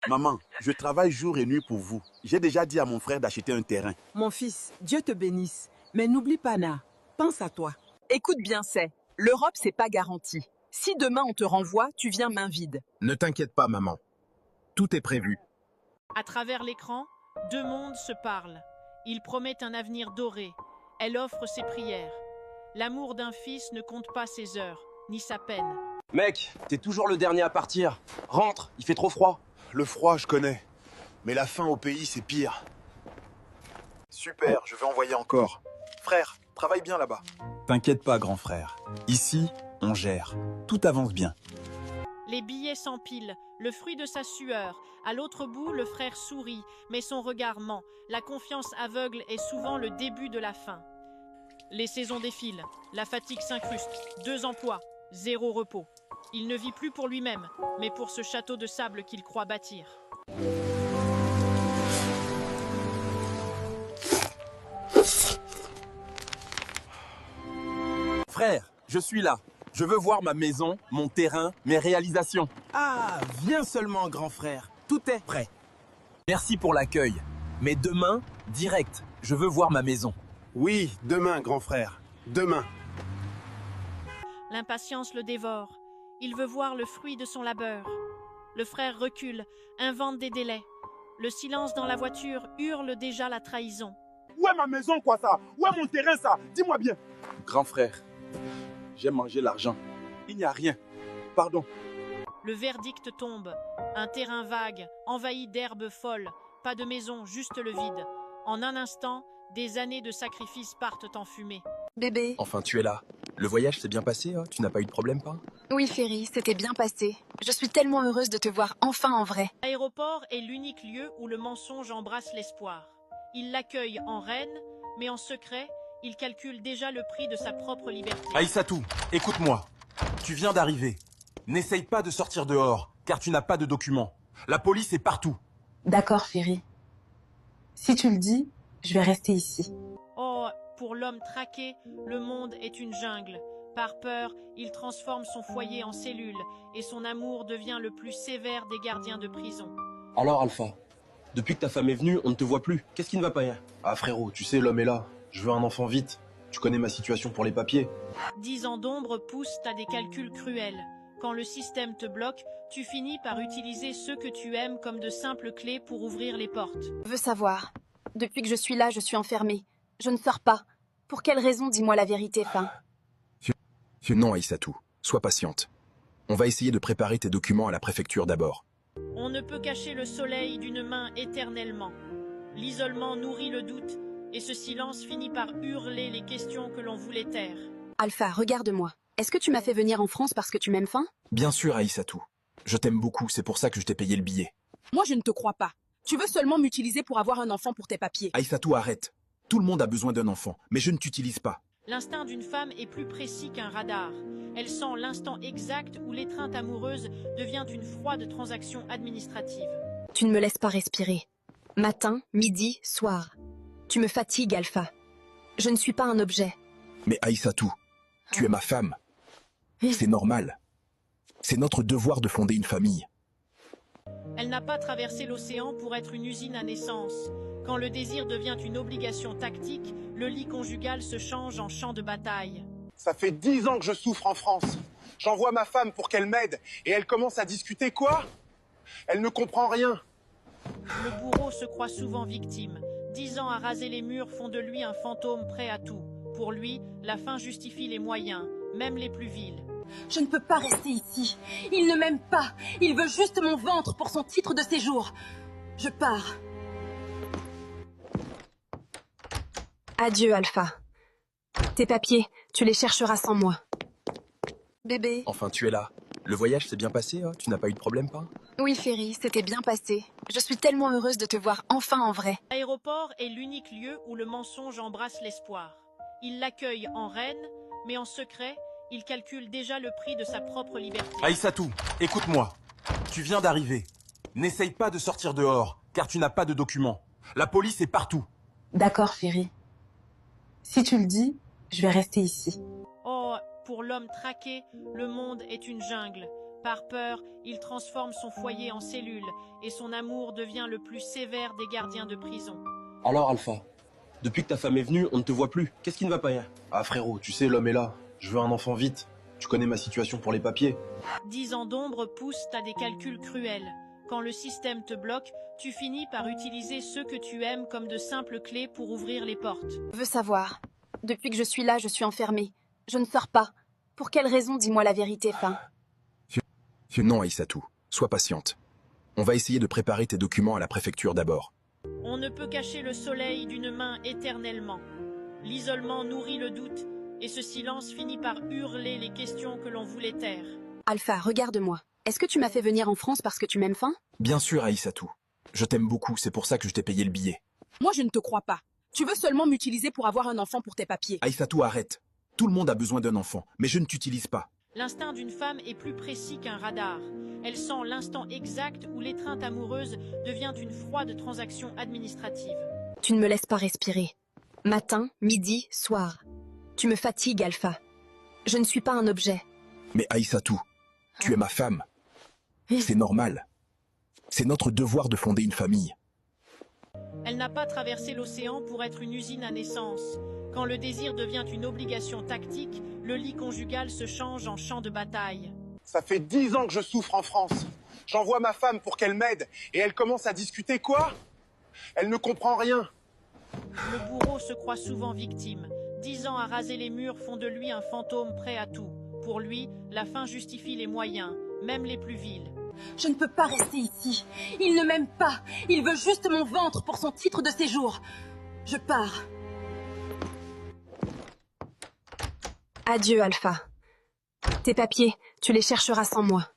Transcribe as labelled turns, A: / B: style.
A: Maman, je travaille jour et nuit pour vous. J'ai déjà dit à mon frère d'acheter un terrain.
B: Mon fils, Dieu te bénisse. Mais n'oublie pas, Na. Pense à toi.
C: Écoute bien, l'Europe, c'est pas garanti. Si demain on te renvoie, tu viens main vide.
D: Ne t'inquiète pas, maman. Tout est prévu.
E: À travers l'écran, deux mondes se parlent. Ils promettent un avenir doré. Elle offre ses prières. L'amour d'un fils ne compte pas ses heures, ni sa peine.
F: Mec, t'es toujours le dernier à partir. Rentre, il fait trop froid.
G: Le froid, je connais. Mais la faim au pays, c'est pire. Super, je vais envoyer encore. Frère, travaille bien là-bas.
H: T'inquiète pas, grand frère. Ici, on gère. Tout avance bien.
E: Les billets s'empilent, le fruit de sa sueur. À l'autre bout, le frère sourit, mais son regard ment. La confiance aveugle est souvent le début de la fin. Les saisons défilent, la fatigue s'incruste. 2 emplois, 0 repos. Il ne vit plus pour lui-même, mais pour ce château de sable qu'il croit bâtir.
F: Frère, je suis là. Je veux voir ma maison, mon terrain, mes réalisations.
H: Ah, viens seulement, grand frère. Tout est prêt.
F: Merci pour l'accueil. Mais demain, direct, je veux voir ma maison.
G: Oui, demain, grand frère. Demain.
E: L'impatience le dévore. Il veut voir le fruit de son labeur. Le frère recule, invente des délais. Le silence dans la voiture hurle déjà la trahison.
A: Où est ma maison, quoi, ça? Où est mon terrain, ça? Dis-moi bien.
F: Grand frère, j'ai mangé l'argent. Il n'y a rien. Pardon.
E: Le verdict tombe. Un terrain vague, envahi d'herbes folles. Pas de maison, juste le vide. En un instant, des années de sacrifices partent en fumée.
I: Bébé.
D: Enfin, tu es là. Le voyage s'est bien passé, hein? Tu n'as pas eu de problème, pas?
I: Oui, Ferry, c'était bien passé. Je suis tellement heureuse de te voir enfin en vrai.
E: L'aéroport est l'unique lieu où le mensonge embrasse l'espoir. Il l'accueille en reine, mais en secret, il calcule déjà le prix de sa propre liberté.
F: Aïssatou, écoute-moi. Tu viens d'arriver. N'essaye pas de sortir dehors, car tu n'as pas de documents. La police est partout.
J: D'accord, Ferry. Si tu le dis, je vais rester ici.
E: Oh, pour l'homme traqué, le monde est une jungle. Par peur, il transforme son foyer en cellule, et son amour devient le plus sévère des gardiens de prison.
F: Alors, Alpha, depuis que ta femme est venue, on ne te voit plus. Qu'est-ce qui ne va pas hier?
K: Ah frérot, tu sais, l'homme est là. Je veux un enfant vite. Tu connais ma situation pour les papiers.
E: 10 ans d'ombre poussent à des calculs cruels. Quand le système te bloque, tu finis par utiliser ceux que tu aimes comme de simples clés pour ouvrir les portes.
I: Je veux savoir. Depuis que je suis là, je suis enfermée. Je ne sors pas. Pour quelle raison, dis-moi la vérité, fin.
D: Non, Aïssatou. Sois patiente. On va essayer de préparer tes documents à la préfecture d'abord.
E: On ne peut cacher le soleil d'une main éternellement. L'isolement nourrit le doute, et ce silence finit par hurler les questions que l'on voulait taire.
I: Alpha, regarde-moi. Est-ce que tu m'as fait venir en France parce que tu m'aimes fin?
D: Bien sûr, Aïssatou. Je t'aime beaucoup, c'est pour ça que je t'ai payé le billet.
C: Moi, je ne te crois pas. Tu veux seulement m'utiliser pour avoir un enfant pour tes papiers.
D: Aïssatou, arrête. Tout le monde a besoin d'un enfant, mais je ne t'utilise pas.
E: L'instinct d'une femme est plus précis qu'un radar. Elle sent l'instant exact où l'étreinte amoureuse devient une froide transaction administrative.
I: Tu ne me laisses pas respirer. Matin, midi, soir. Tu me fatigues, Alpha. Je ne suis pas un objet.
D: Mais Aïssatou, tu es ma femme. C'est normal. C'est notre devoir de fonder une famille.
E: Elle n'a pas traversé l'océan pour être une usine à naissance. Quand le désir devient une obligation tactique, le lit conjugal se change en champ de bataille.
A: Ça fait 10 ans que je souffre en France. J'envoie ma femme pour qu'elle m'aide et elle commence à discuter quoi? Elle ne comprend rien.
E: Le bourreau se croit souvent victime. 10 ans à raser les murs font de lui un fantôme prêt à tout. Pour lui, la fin justifie les moyens, même les plus vils.
J: Je ne peux pas rester ici. Il ne m'aime pas. Il veut juste mon ventre pour son titre de séjour. Je pars.
I: Adieu, Alpha. Tes papiers, tu les chercheras sans moi. Bébé.
D: Enfin, tu es là. Le voyage s'est bien passé, hein? Tu n'as pas eu de problème, pas?
I: Oui, Ferry, c'était bien passé. Je suis tellement heureuse de te voir enfin en vrai.
E: L'aéroport est l'unique lieu où le mensonge embrasse l'espoir. Il l'accueille en reine, mais en secret, il calcule déjà le prix de sa propre liberté.
F: Aïssatou, écoute-moi. Tu viens d'arriver. N'essaye pas de sortir dehors, car tu n'as pas de documents. La police est partout.
J: D'accord, Ferry. Si tu le dis, je vais rester ici.
E: Oh, pour l'homme traqué, le monde est une jungle. Par peur, il transforme son foyer en cellule et son amour devient le plus sévère des gardiens de prison.
K: Alors, Alpha, depuis que ta femme est venue, on ne te voit plus. Qu'est-ce qui ne va pas? Ah frérot, tu sais, l'homme est là. Je veux un enfant vite. Tu connais ma situation pour les papiers.
E: 10 ans d'ombre poussent à des calculs cruels. Quand le système te bloque, tu finis par utiliser ceux que tu aimes comme de simples clés pour ouvrir les portes.
J: Je veux savoir. Depuis que je suis là, je suis enfermée. Je ne sors pas. Pour quelle raison? Dis-moi la vérité, fin.
D: Non, Aïssatou, sois patiente. On va essayer de préparer tes documents à la préfecture d'abord.
E: On ne peut cacher le soleil d'une main éternellement. L'isolement nourrit le doute, et ce silence finit par hurler les questions que l'on voulait taire.
J: Alpha, regarde-moi. Est-ce que tu m'as fait venir en France parce que tu m'aimes, fin?
D: Bien sûr, Aïssatou. Je t'aime beaucoup, c'est pour ça que je t'ai payé le billet.
B: Moi, je ne te crois pas. Tu veux seulement m'utiliser pour avoir un enfant pour tes papiers.
D: Aïssatou, arrête. Tout le monde a besoin d'un enfant, mais je ne t'utilise pas.
E: L'instinct d'une femme est plus précis qu'un radar. Elle sent l'instant exact où l'étreinte amoureuse devient une froide transaction administrative.
I: Tu ne me laisses pas respirer. Matin, midi, soir. Tu me fatigues, Alpha. Je ne suis pas un objet.
D: Mais Aïssatou, tu es ma femme. C'est normal. C'est notre devoir de fonder une famille.
E: Elle n'a pas traversé l'océan pour être une usine à naissance. Quand le désir devient une obligation tactique, le lit conjugal se change en champ de bataille.
A: Ça fait 10 ans que je souffre en France. J'envoie ma femme pour qu'elle m'aide et elle commence à discuter quoi? Elle ne comprend rien.
E: Le bourreau se croit souvent victime. 10 ans à raser les murs font de lui un fantôme prêt à tout. Pour lui, la fin justifie les moyens, même les plus vils.
J: Je ne peux pas rester ici. Il ne m'aime pas. Il veut juste mon ventre pour son titre de séjour. Je pars.
I: Adieu, Alpha. Tes papiers, tu les chercheras sans moi.